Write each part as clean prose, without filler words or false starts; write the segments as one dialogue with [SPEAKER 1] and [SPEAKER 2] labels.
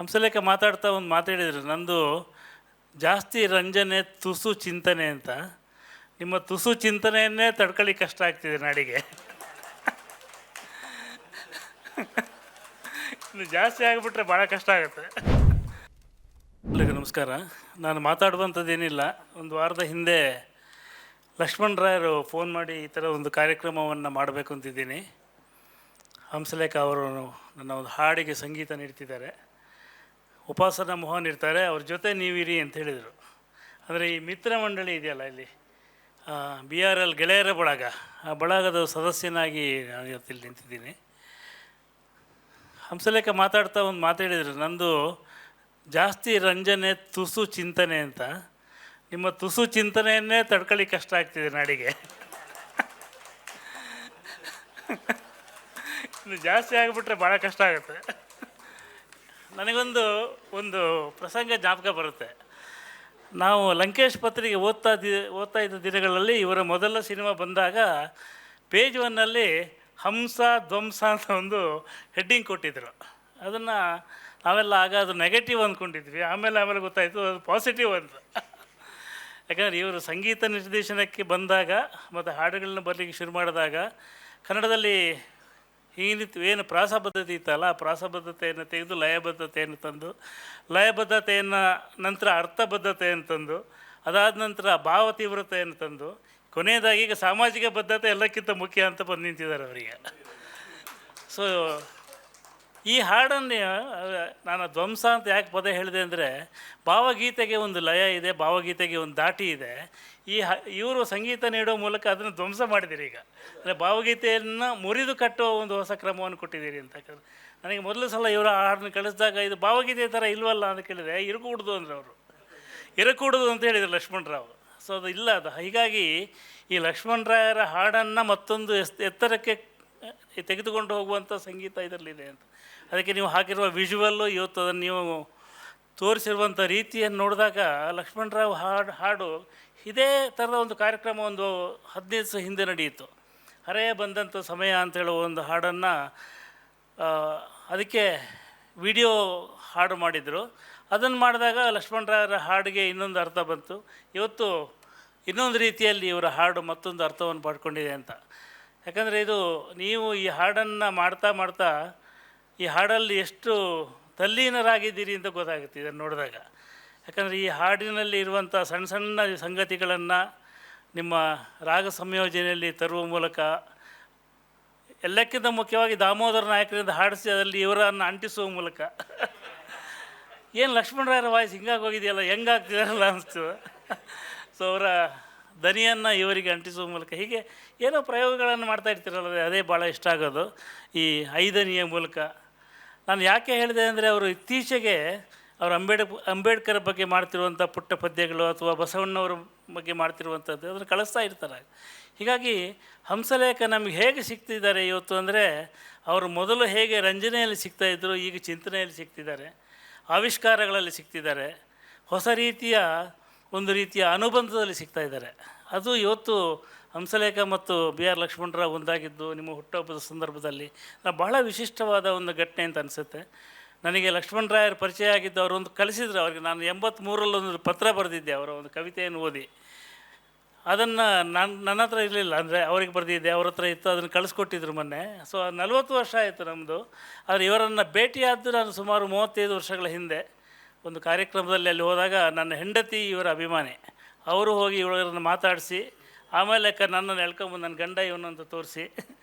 [SPEAKER 1] ಹಂಸಲೇಖ ಮಾತಾಡ್ತಾ ಒಂದು ಮಾತಾಡಿದರು, ನಂದು ಜಾಸ್ತಿ ರಂಜನೆ ತುಸು ಚಿಂತನೆ ಅಂತ. ನಿಮ್ಮ ತುಸು ಚಿಂತನೆಯನ್ನೇ ತಡ್ಕೊಳ್ಳಿ ಕಷ್ಟ ಆಗ್ತಿದೆ ನಾಡಿಗೆ. ಇನ್ನು ಜಾಸ್ತಿ ಆಗಿಬಿಟ್ರೆ ಭಾಳ ಕಷ್ಟ ಆಗುತ್ತೆ. ಎಲ್ಲರಿಗೂ ನಮಸ್ಕಾರ. ನಾನು ಮಾತಾಡುವಂಥದ್ದೇನಿಲ್ಲ. ಒಂದು ವಾರದ ಹಿಂದೆ ಲಕ್ಷ್ಮಣರಾಯರು ಫೋನ್ ಮಾಡಿ ಈ ಥರ ಒಂದು ಕಾರ್ಯಕ್ರಮವನ್ನು ಮಾಡಬೇಕು ಅಂತಿದ್ದೀನಿ. ಹಂಸಲೇಖ ಅವರು ನನ್ನ ಒಂದು ಹಾಡಿಗೆ ಸಂಗೀತ ನೀಡ್ತಿದ್ದಾರೆ, ಉಪಾಸನಾ ಮೋಹನ್ ಇರ್ತಾರೆ, ಅವ್ರ ಜೊತೆ ನೀವಿರಿ ಅಂತ ಹೇಳಿದರು. ಅಂದರೆ ಈ ಮಿತ್ರ ಮಂಡಳಿ ಇದೆಯಲ್ಲ, ಇಲ್ಲಿ BRL ಗೆಳೆಯರ ಬಳಗ, ಆ ಬಳಗದ ಸದಸ್ಯನಾಗಿ ನಾನು ಇವತ್ತಿಲ್ಲಿ ನಿಂತಿದ್ದೀನಿ. ಹಂಸಲೇಖ ಮಾತಾಡ್ತಾ ಒಂದು ಮಾತಾಡಿದರು, ನಂದು ಜಾಸ್ತಿ ರಂಜನೆ ತುಸು ಚಿಂತನೆ ಅಂತ. ನಿಮ್ಮ ತುಸು ಚಿಂತನೆಯನ್ನೇ ತಡ್ಕೊಳ್ಳಿ ಕಷ್ಟ ಆಗ್ತಿದೆ ನಾಡಿಗೆ. ಇನ್ನು ಜಾಸ್ತಿ ಆಗಿಬಿಟ್ರೆ ಭಾಳ ಕಷ್ಟ ಆಗುತ್ತೆ. ನನಗೊಂದು ಪ್ರಸಂಗ ಜ್ಞಾಪಕ ಬರುತ್ತೆ. ನಾವು ಲಂಕೇಶ್ ಪತ್ರಿಕೆ ಓದ್ತಾ ಇದ್ದ ದಿನಗಳಲ್ಲಿ ಇವರ ಮೊದಲ ಸಿನಿಮಾ ಬಂದಾಗ ಪೇಜ್ 1ನಲ್ಲಿ ಹಂಸ ಧ್ವಂಸ ಅಂತ ಒಂದು ಹೆಡ್ಡಿಂಗ್ ಕೊಟ್ಟಿದ್ದರು. ಅದನ್ನು ನಾವೆಲ್ಲ ಆಗ ಅದು ನೆಗೆಟಿವ್ ಅಂದ್ಕೊಂಡಿದ್ವಿ. ಆಮೇಲೆ ಗೊತ್ತಾಯಿತು ಅದು ಪಾಸಿಟಿವ್ ಅಂತ. ಯಾಕಂದರೆ ಇವರು ಸಂಗೀತ ನಿರ್ದೇಶನಕ್ಕೆ ಬಂದಾಗ ಮತ್ತು ಹಾಡುಗಳನ್ನ ಬರಲಿಕ್ಕೆ ಶುರು ಮಾಡಿದಾಗ ಕನ್ನಡದಲ್ಲಿ ಏನು ಪ್ರಾಸಬದ್ಧತೆ ಇತ್ತಲ್ಲ, ಆ ಪ್ರಾಸಬದ್ಧತೆಯನ್ನು ತೆಗೆದು ಲಯಬದ್ಧತೆಯನ್ನು ತಂದು, ಲಯಬದ್ಧತೆಯನ್ನು ನಂತರ ಅರ್ಥಬದ್ಧತೆಯನ್ನು ತಂದು, ಅದಾದ ನಂತರ ಭಾವ ತೀವ್ರತೆಯನ್ನು ತಂದು, ಕೊನೆಯದಾಗಿ ಈಗ ಸಾಮಾಜಿಕ ಬದ್ಧತೆ ಎಲ್ಲಕ್ಕಿಂತ ಮುಖ್ಯ ಅಂತ ಬಂದು ನಿಂತಿದ್ದಾರೆ ಅವರಿಗೆ. ಸೊ ಈ ಹಾಡನ್ನು ನಾನು ಧ್ವಂಸ ಅಂತ ಯಾಕೆ ಪದ ಹೇಳಿದೆ ಅಂದರೆ, ಭಾವಗೀತೆಗೆ ಒಂದು ಲಯ ಇದೆ, ಭಾವಗೀತೆಗೆ ಒಂದು ದಾಟಿ ಇದೆ. ಇವರು ಸಂಗೀತ ನೀಡೋ ಮೂಲಕ ಅದನ್ನು ಧ್ವಂಸ ಮಾಡಿದ್ದೀರಿ. ಈಗ ಅಂದರೆ ಭಾವಗೀತೆಯನ್ನು ಮುರಿದು ಕಟ್ಟುವ ಒಂದು ಹೊಸ ಕ್ರಮವನ್ನು ಕೊಟ್ಟಿದ್ದೀರಿ ಅಂತ. ನನಗೆ ಮೊದಲು ಸಲ ಇವರ ಹಾಡನ್ನು ಕಳಿಸಿದಾಗ ಇದು ಭಾವಗೀತೆ ಥರ ಇಲ್ವಲ್ಲ ಅಂತ ಕೇಳಿದೆ. ಇರಕೂಡ್ದು ಅಂದರೆ ಅವರು ಇರಕೂಡದು ಅಂತ ಹೇಳಿದರು ಲಕ್ಷ್ಮಣರಾವ್. ಸೊ ಅದು ಇಲ್ಲ ಅದು. ಹೀಗಾಗಿ ಈ ಲಕ್ಷ್ಮಣರಾಯರ ಹಾಡನ್ನು ಮತ್ತೊಂದು ಎತ್ತರಕ್ಕೆ ತೆಗೆದುಕೊಂಡು ಹೋಗುವಂಥ ಸಂಗೀತ ಇದರಲ್ಲಿದೆ ಅಂತ. ಅದಕ್ಕೆ ನೀವು ಹಾಕಿರುವ ವಿಜುವಲ್ಲು, ಇವತ್ತು ಅದನ್ನು ನೀವು ತೋರಿಸಿರುವಂಥ ರೀತಿಯನ್ನು ನೋಡಿದಾಗ ಲಕ್ಷ್ಮಣರಾವ್ ಹಾಡು ಇದೇ ಥರದ ಒಂದು ಕಾರ್ಯಕ್ರಮ ಒಂದು 15 ದಿವಸ ಹಿಂದೆ ನಡೆಯಿತು. ಹರೇ ಬಂದಂಥ ಸಮಯ ಅಂತ ಹೇಳುವ ಒಂದು ಹಾಡನ್ನು ಅದಕ್ಕೆ ವಿಡಿಯೋ ಹಾಡು ಮಾಡಿದರು. ಅದನ್ನು ಮಾಡಿದಾಗ ಲಕ್ಷ್ಮಣರಾಯರ ಹಾಡಿಗೆ ಇನ್ನೊಂದು ಅರ್ಥ ಬಂತು. ಇವತ್ತು ಇನ್ನೊಂದು ರೀತಿಯಲ್ಲಿ ಇವರ ಹಾಡು ಮತ್ತೊಂದು ಅರ್ಥವನ್ನು ಪಡ್ಕೊಂಡಿದೆ ಅಂತ. ಯಾಕಂದರೆ ಇದು ನೀವು ಈ ಹಾಡನ್ನು ಮಾಡ್ತಾ ಈ ಹಾಡಲ್ಲಿ ಎಷ್ಟು ತಲ್ಲೀನರಾಗಿದ್ದೀರಿ ಅಂತ ಗೊತ್ತಾಗುತ್ತೆ ಇದನ್ನು ನೋಡಿದಾಗ. ಯಾಕಂದರೆ ಈ ಹಾಡಿನಲ್ಲಿ ಇರುವಂಥ ಸಣ್ಣ ಸಣ್ಣ ಸಂಗತಿಗಳನ್ನು ನಿಮ್ಮ ರಾಗ ಸಂಯೋಜನೆಯಲ್ಲಿ ತರುವ ಮೂಲಕ, ಎಲ್ಲಕ್ಕಿಂತ ಮುಖ್ಯವಾಗಿ ದಾಮೋದರ ನಾಯಕರಿಂದ ಹಾಡಿಸಿ ಅದರಲ್ಲಿ ಇವರನ್ನು ಅಂಟಿಸುವ ಮೂಲಕ ಏನು ಲಕ್ಷ್ಮಣರಾಯರ ವಾಯ್ಸ್ ಹಿಂಗಾಗಿ ಹೋಗಿದೆಯಲ್ಲ, ಹೆಂಗಾಗ್ತಿದಾರಲ್ಲ ಅನಿಸ್ತು. ಸೊ ಅವರ ದನಿಯನ್ನು ಇವರಿಗೆ ಅಂಟಿಸುವ ಮೂಲಕ ಹೀಗೆ ಏನೋ ಪ್ರಯೋಗಗಳನ್ನು ಮಾಡ್ತಾ ಇರ್ತೀರಲ್ಲ, ಅದೇ ಭಾಳ ಇಷ್ಟ ಆಗೋದು ಈ ಐದನಿಯ ಮೂಲಕ. ನಾನು ಯಾಕೆ ಹೇಳಿದೆ ಅಂದರೆ, ಅವರು ಇತ್ತೀಚೆಗೆ ಅವರು ಅಂಬೇಡ್ಕರ್ ಬಗ್ಗೆ ಮಾಡ್ತಿರುವಂಥ ಪುಟ್ಟ ಪದ್ಯಗಳು ಅಥವಾ ಬಸವಣ್ಣವರ ಬಗ್ಗೆ ಮಾಡ್ತಿರುವಂಥದ್ದು ಅದನ್ನು ಕಳಿಸ್ತಾ ಇರ್ತಾರೆ. ಹೀಗಾಗಿ ಹಂಸಲೇಖ ನಮಗೆ ಹೇಗೆ ಸಿಗ್ತಿದ್ದಾರೆ ಇವತ್ತು ಅಂದರೆ, ಅವರು ಮೊದಲು ಹೇಗೆ ರಂಜನೆಯಲ್ಲಿ ಸಿಗ್ತಾಯಿದ್ರು, ಈಗ ಚಿಂತನೆಯಲ್ಲಿ ಸಿಗ್ತಿದ್ದಾರೆ, ಆವಿಷ್ಕಾರಗಳಲ್ಲಿ ಸಿಗ್ತಿದ್ದಾರೆ, ಹೊಸ ರೀತಿಯ ಒಂದು ರೀತಿಯ ಅನುಬಂಧದಲ್ಲಿ ಸಿಗ್ತಾಯಿದ್ದಾರೆ. ಅದು ಇವತ್ತು ಹಂಸಲೇಖ ಮತ್ತು BR ಲಕ್ಷ್ಮಣರಾವ್ ಒಂದಾಗಿದ್ದು ನಿಮ್ಮ ಹುಟ್ಟುಹಬ್ಬದ ಸಂದರ್ಭದಲ್ಲಿ ಬಹಳ ವಿಶಿಷ್ಟವಾದ ಒಂದು ಘಟನೆ ಅಂತ ಅನಿಸುತ್ತೆ. ನನಗೆ ಲಕ್ಷ್ಮಣರಾಯರ ಪರಿಚಯ ಆಗಿದ್ದು ಅವರು ಒಂದು ಕಳಿಸಿದ್ರು. ಅವ್ರಿಗೆ ನಾನು 83ರಲ್ಲಿ ಒಂದು ಪತ್ರ ಬರೆದಿದ್ದೆ, ಅವರ ಒಂದು ಕವಿತೆಯನ್ನು ಓದಿ. ಅದನ್ನು ನನ್ನ ಹತ್ರ ಇರಲಿಲ್ಲ, ಅಂದರೆ ಅವ್ರಿಗೆ ಬರೆದಿದ್ದೆ, ಅವ್ರ ಹತ್ರ ಇತ್ತು, ಅದನ್ನು ಕಳಿಸ್ಕೊಟ್ಟಿದ್ರು ಮೊನ್ನೆ. ಸೊ 40 ವರ್ಷ ಆಯಿತು ನಮ್ಮದು. ಆದರೆ ಇವರನ್ನು ಭೇಟಿಯಾದ್ದು ನಾನು ಸುಮಾರು 35 ವರ್ಷಗಳ ಹಿಂದೆ ಒಂದು ಕಾರ್ಯಕ್ರಮದಲ್ಲಿ ಅಲ್ಲಿ ಹೋದಾಗ ನನ್ನ ಹೆಂಡತಿ ಇವರ ಅಭಿಮಾನಿ. ಅವರು ಹೋಗಿ ಇವರನ್ನು ಮಾತಾಡಿಸಿ ಆಮೇಲೆ ನನ್ನನ್ನು ಎಳ್ಕೊಂಬಂದು ನನ್ನ ಗಂಡ ಇವನು ಅಂತ ತೋರಿಸಿ,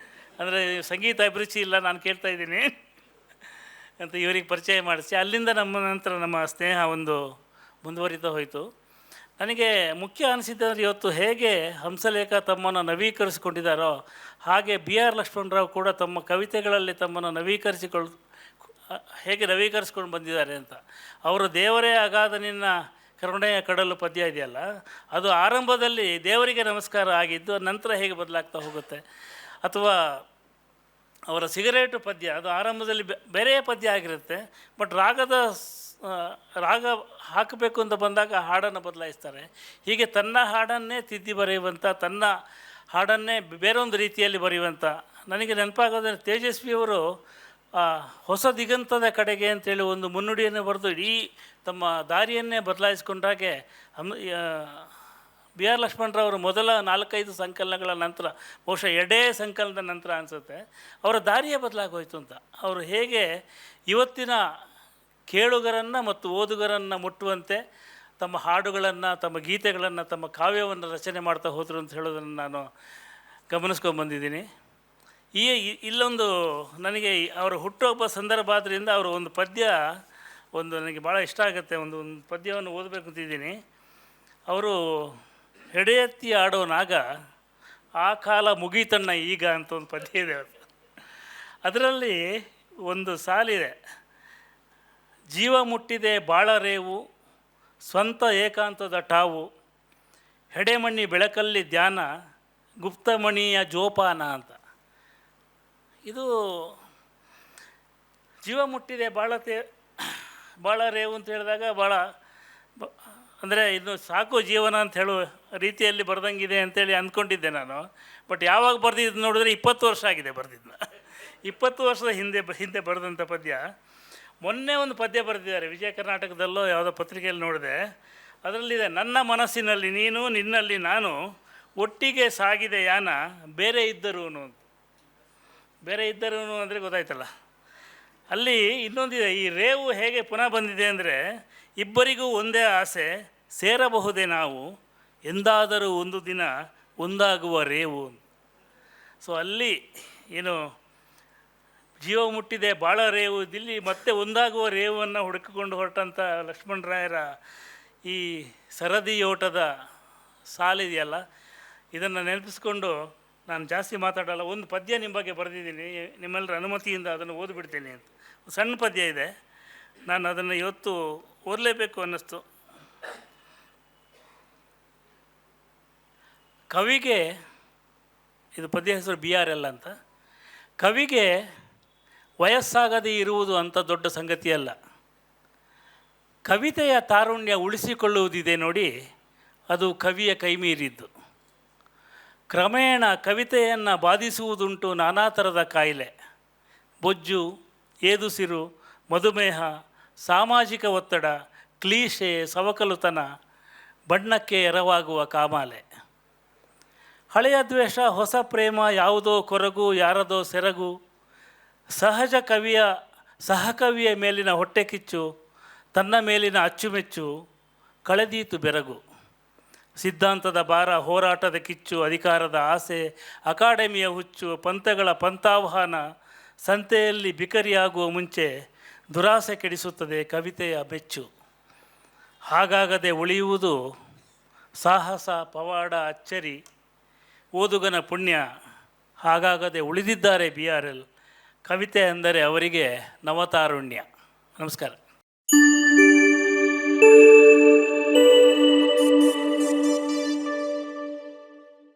[SPEAKER 1] ಅಂದರೆ ಸಂಗೀತ ಅಭಿರುಚಿ ಇಲ್ಲ, ನಾನು ಕೇಳ್ತಾ ಇದ್ದೀನಿ ಅಂತ ಇವರಿಗೆ ಪರಿಚಯ ಮಾಡಿಸಿ, ಅಲ್ಲಿಂದ ನಂತರ ನಮ್ಮ ಸ್ನೇಹ ಒಂದು ಮುಂದುವರಿತಾ ಹೋಯಿತು. ನನಗೆ ಮುಖ್ಯ ಅನಿಸಿದ್ದಂದರೆ, ಇವತ್ತು ಹೇಗೆ ಹಂಸಲೇಖ ತಮ್ಮನ್ನು ನವೀಕರಿಸಿಕೊಂಡಿದ್ದಾರೋ ಹಾಗೆ BR ಲಕ್ಷ್ಮಣರಾವ್ ಕೂಡ ತಮ್ಮ ಕವಿತೆಗಳಲ್ಲಿ ತಮ್ಮನ್ನು ಹೇಗೆ ನವೀಕರಿಸ್ಕೊಂಡು ಬಂದಿದ್ದಾರೆ ಅಂತ. ಅವರು ದೇವರೇ ಅಗಾಧ ನಿನ್ನ ಕರುಣೆಯ ಕಡಲು ಪದ್ಯ ಇದೆಯಲ್ಲ, ಅದು ಆರಂಭದಲ್ಲಿ ದೇವರಿಗೆ ನಮಸ್ಕಾರ ಆಗಿದ್ದು ನಂತರ ಹೇಗೆ ಬದಲಾಗ್ತಾ ಹೋಗುತ್ತೆ. ಅಥವಾ ಅವರ ಸಿಗರೇಟು ಪದ್ಯ, ಅದು ಆರಂಭದಲ್ಲಿ ಬೇರೆಯೇ ಪದ್ಯ ಆಗಿರುತ್ತೆ, ಬಟ್ ರಾಗ ಹಾಕಬೇಕು ಅಂತ ಬಂದಾಗ ಹಾಡನ್ನು ಬದಲಾಯಿಸ್ತಾರೆ. ಹೀಗೆ ತನ್ನ ಹಾಡನ್ನೇ ತಿದ್ದಿ ಬರೆಯುವಂಥ, ತನ್ನ ಹಾಡನ್ನೇ ಬೇರೊಂದು ರೀತಿಯಲ್ಲಿ ಬರೆಯುವಂಥ. ನನಗೆ ನೆನಪಾಗೋದ್ರೆ ತೇಜಸ್ವಿಯವರು ಹೊಸ ದಿಗಂತದ ಕಡೆಗೆ ಅಂತೇಳಿ ಒಂದು ಮುನ್ನುಡಿಯನ್ನು ಬರೆದು ಇಡೀ ತಮ್ಮ ದಾರಿಯನ್ನೇ ಬದಲಾಯಿಸ್ಕೊಂಡಾಗೆ ಬಿ ಆರ್ ಲಕ್ಷ್ಮಣರಾವರು ಮೊದಲ 4-5 ಸಂಕಲನಗಳ ನಂತರ, ಬಹುಶಃ ಎಡೇ ಸಂಕಲನದ ನಂತರ ಅನಿಸುತ್ತೆ, ಅವರ ದಾರಿಯೇ ಬದಲಾಗೋಯ್ತು ಅಂತ. ಅವರು ಹೇಗೆ ಇವತ್ತಿನ ಕೇಳುಗರನ್ನು ಮತ್ತು ಓದುಗರನ್ನು ಮುಟ್ಟುವಂತೆ ತಮ್ಮ ಹಾಡುಗಳನ್ನು, ತಮ್ಮ ಗೀತೆಗಳನ್ನು, ತಮ್ಮ ಕಾವ್ಯವನ್ನು ರಚನೆ ಮಾಡ್ತಾ ಹೋದರು ಅಂತ ಹೇಳೋದನ್ನು ನಾನು ಗಮನಿಸ್ಕೊಂಡ್ಬಂದಿದ್ದೀನಿ. ಇಲ್ಲೊಂದು ನನಗೆ ಅವರ ಹುಟ್ಟುಹಬ್ಬ ಸಂದರ್ಭ ಆದ್ದರಿಂದ ಅವರ ಒಂದು ಪದ್ಯ ನನಗೆ ಭಾಳ ಇಷ್ಟ ಆಗುತ್ತೆ. ಒಂದು ಪದ್ಯವನ್ನು ಓದಬೇಕು ಅಂತಿದ್ದೀನಿ. ಅವರು ಹೆಡೆ ಎತ್ತಿ ಆಡೋ ನಾಗ ಆ ಕಾಲ ಮುಗೀತಣ್ಣ ಈಗ ಅಂತ ಒಂದು ಪದ್ಯ ಇದೆ. ಅದರಲ್ಲಿ ಒಂದು ಸಾಲಿದೆ, ಜೀವ ಮುಟ್ಟಿದೆ ಬಾಳ ರೇವು, ಸ್ವಂತ ಏಕಾಂತದ ಟಾವು, ಹೆಡೆಮಣ್ಣಿ ಬೆಳಕಲ್ಲಿ ಧ್ಯಾನ, ಗುಪ್ತಮಣಿಯ ಜೋಪಾನ ಅಂತ. ಇದು ಜೀವ ಮುಟ್ಟಿದೆ ಭಾಳ ರೇವು ಅಂತ ಹೇಳಿದಾಗ ಭಾಳ ಅಂದರೆ ಇನ್ನು ಸಾಕು ಜೀವನ ಅಂತ ಹೇಳುವ ರೀತಿಯಲ್ಲಿ ಬರೆದಂಗಿದೆ ಅಂತೇಳಿ ಅಂದ್ಕೊಂಡಿದ್ದೆ ನಾನು. ಬಟ್ ಯಾವಾಗ ಬರೆದಿದ್ದು ನೋಡಿದ್ರೆ 20 ವರ್ಷ ಆಗಿದೆ ಬರೆದಿದ್ದನ್ನ. 20 ವರ್ಷದ ಹಿಂದೆ ಬರೆದಂಥ ಪದ್ಯ. ಮೊನ್ನೆ ಒಂದು ಪದ್ಯ ಬರೆದಿದ್ದಾರೆ, ವಿಜಯ ಕರ್ನಾಟಕದಲ್ಲೋ ಯಾವುದೋ ಪತ್ರಿಕೆಯಲ್ಲಿ ನೋಡಿದೆ. ಅದರಲ್ಲಿದೆ, ನನ್ನ ಮನಸ್ಸಿನಲ್ಲಿ ನೀನು, ನಿನ್ನಲ್ಲಿ ನಾನು, ಒಟ್ಟಿಗೆ ಸಾಗಿದೆ ಯಾನ, ಬೇರೆ ಇದ್ದರೂ ಅಂದರೆ ಗೊತ್ತಾಯ್ತಲ್ಲ. ಅಲ್ಲಿ ಇನ್ನೊಂದಿದೆ, ಈ ರೇವು ಹೇಗೆ ಪುನಃ ಬಂದಿದೆ ಅಂದರೆ, ಇಬ್ಬರಿಗೂ ಒಂದೇ ಆಸೆ, ಸೇರಬಹುದೇ ನಾವು, ಎಂದಾದರೂ ಒಂದು ದಿನ ಒಂದಾಗುವ ರೇವು. ಸೊ ಅಲ್ಲಿ ಏನು ಜೀವ ಮುಟ್ಟಿದೆ ಭಾಳ ರೇವು, ಇಲ್ಲಿ ಮತ್ತೆ ಒಂದಾಗುವ ರೇವನ್ನು ಹುಡುಕಿಕೊಂಡು ಹೊರಟಂಥ ಲಕ್ಷ್ಮಣರಾಯರ ಈ ಸರದಿಯೋಟದ ಸಾಲಿದೆಯಲ್ಲ, ಇದನ್ನು ನೆನಪಿಸ್ಕೊಂಡು ನಾನು ಜಾಸ್ತಿ ಮಾತಾಡಲ್ಲ. ಒಂದು ಪದ್ಯ ನಿಮ್ಮ ಬಗ್ಗೆ ಬರೆದಿದ್ದೀನಿ, ನಿಮ್ಮೆಲ್ಲರ ಅನುಮತಿಯಿಂದ ಅದನ್ನು ಓದಿಬಿಡ್ತೀನಿ ಅಂತ. ಸಣ್ಣ ಪದ್ಯ ಇದೆ, ನಾನು ಅದನ್ನು ಇವತ್ತು ಓದಲೇಬೇಕು ಅನ್ನಿಸ್ತು. ಕವಿಗೆ, ಇದು ಪದ್ಯ ಹೆಸರು BRL ಅಂತ. ಕವಿಗೆ ವಯಸ್ಸಾಗದೇ ಇರುವುದು ಅಂಥ ದೊಡ್ಡ ಸಂಗತಿಯಲ್ಲ. ಕವಿತೆಯ ತಾರುಣ್ಯ ಉಳಿಸಿಕೊಳ್ಳುವುದಿದೆ ನೋಡಿ, ಅದು ಕವಿಯ ಕೈಮೀರಿದ್ದು. ಕ್ರಮೇಣ ಕವಿತೆಯನ್ನು ಬಾಧಿಸುವುದುಂಟು ನಾನಾ ಥರದ ಕಾಯಿಲೆ, ಬೊಜ್ಜು, ಏದುಸಿರು, ಮಧುಮೇಹ, ಸಾಮಾಜಿಕ ಒತ್ತಡ, ಕ್ಲೀಶೆ, ಸವಕಲುತನ, ಬಣ್ಣಕ್ಕೆ ಎರವಾಗುವ ಕಾಮಾಲೆ. ಹಳೆಯ ದ್ವೇಷ, ಹೊಸ ಪ್ರೇಮ, ಯಾವುದೋ ಕೊರಗು, ಯಾರದೋ ಸೆರಗು, ಸಹಕವಿಯ ಮೇಲಿನ ಹೊಟ್ಟೆ ಕಿಚ್ಚು, ತನ್ನ ಮೇಲಿನ ಅಚ್ಚುಮೆಚ್ಚು, ಕಳೆದೀತು ಬೆರಗು. ಸಿದ್ಧಾಂತದ ಭಾರ, ಹೋರಾಟದ ಕಿಚ್ಚು, ಅಧಿಕಾರದ ಆಸೆ, ಅಕಾಡೆಮಿಯ ಹುಚ್ಚು, ಪಂಥಗಳ ಪಂಥಾಹ್ವಾನ, ಸಂತೆಯಲ್ಲಿ ಬಿಕರಿಯಾಗುವ ಮುಂಚೆ ದುರಾಸೆ ಕೆಡಿಸುತ್ತದೆ ಕವಿತೆಯ ಬೆಚ್ಚು. ಹಾಗಾಗದೆ ಉಳಿಯುವುದು ಸಾಹಸ, ಪವಾಡ, ಅಚ್ಚರಿ, ಓದುಗನ ಪುಣ್ಯ. ಹಾಗಾಗದೆ ಉಳಿದಿದ್ದಾರೆ BRL. ಕವಿತೆ ಅಂದರೆ ಅವರಿಗೆ ನವತಾರುಣ್ಯ. ನಮಸ್ಕಾರ.